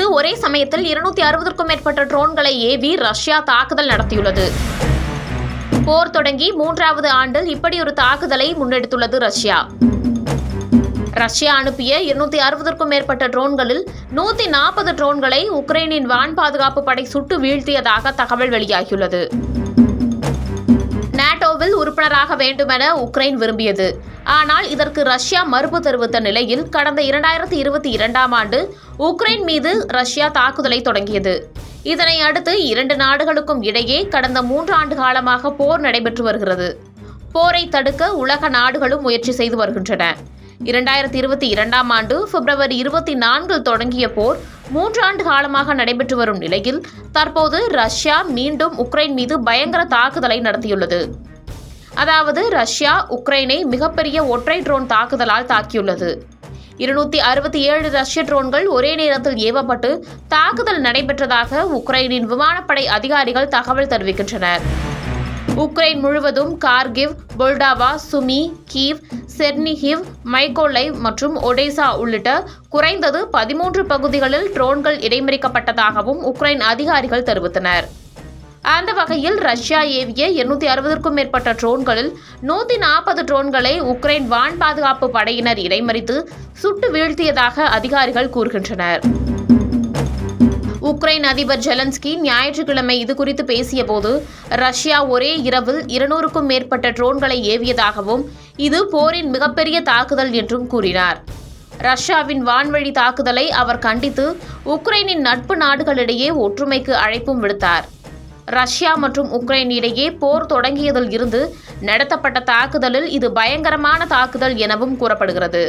மீது ஒரே சமயத்தில் 260க்கும் மேற்பட்ட ட்ரோன்களை ஏவி ரஷ்யா தாக்குதல் நடத்தியுள்ளது. போர் தொடங்கி 3வது ஆண்டில் இப்படி ஒரு தாக்குதலை முன்னெடுத்துள்ளது ரஷ்யா. ரஷ்யா அனுப்பிய 260க்கும் மேற்பட்ட ட்ரோன்களில் 140 ட்ரோன்களை உக்ரைனின் வான் பாதுகாப்பு படை சுட்டு வீழ்த்தியதாக தகவல் வெளியாகியுள்ளது. நாட்டோவில் உறுப்பினராக வேண்டுமென உக்ரைன் விரும்பியது. ஆனால் இதற்கு ரஷ்யா மறுப்பு தெரிவித்த நிலையில் கடந்த 2022ஆம் ஆண்டு உக்ரைன் மீது ரஷ்யா தாக்குதலை தொடங்கியது. இதனை அடுத்து 2 நாடுகளுக்கும் இடையே கடந்த 3 ஆண்டு காலமாக போர் நடைபெற்று வருகிறது. போரை தடுக்க உலக நாடுகளும் முயற்சி செய்து வருகின்றன. 2022ஆம் ஆண்டு பிப்ரவரி 24 தொடங்கிய போர் 3 ஆண்டு காலமாக நடைபெற்று வரும் நிலையில் தற்போது ரஷ்யா மீண்டும் உக்ரைன் மீது பயங்கர தாக்குதலை நடத்தியுள்ளது. அதாவது ரஷ்யா உக்ரைனை மிகப்பெரிய ஒற்றை ட்ரோன் தாக்குதலால் தாக்கியுள்ளது. 267 ரஷ்ய ட்ரோன்கள் ஒரே நேரத்தில் ஏவப்பட்டு தாக்குதல் நடைபெற்றதாக உக்ரைனின் விமானப்படை அதிகாரிகள் தகவல் தெரிவிக்கின்றனர். உக்ரைன் முழுவதும் Kharkiv, Poltava, Sumy, Kyiv, Chernihiv, Mykolaiv மற்றும் ஒடேசா உள்ளிட்ட குறைந்தது 13 பகுதிகளில் ட்ரோன்கள் இடைமறிக்கப்பட்டதாகவும் உக்ரைன் அதிகாரிகள் தெரிவித்தனர். அந்த வகையில் ரஷ்யா ஏவிய 260க்கும் மேற்பட்ட ட்ரோன்களில் 140 ட்ரோன்களை உக்ரைன் வான் பாதுகாப்பு படையினர் இடைமறித்து சுட்டு வீழ்த்தியதாக அதிகாரிகள் கூறுகின்றனர். உக்ரைன் அதிபர் ஜெலன்ஸ்கி ஞாயிற்றுக்கிழமை இதுகுறித்து பேசியபோது ரஷ்யா ஒரே இரவில் 200க்கும் மேற்பட்ட ட்ரோன்களை ஏவியதாகவும் இது போரின் மிகப்பெரிய தாக்குதல் என்றும் கூறினார். ரஷ்யாவின் வான்வழி தாக்குதலை அவர் கண்டித்து உக்ரைனின் நட்பு நாடுகளிடையே ஒற்றுமைக்கு அழைப்பும் விடுத்தார். ரஷ்யா மற்றும் உக்ரைன் இடையே போர் தொடங்கியதில் இருந்து நடத்தப்பட்ட தாக்குதலில் இது பயங்கரமான தாக்குதல் எனவும் கூறப்படுகிறது.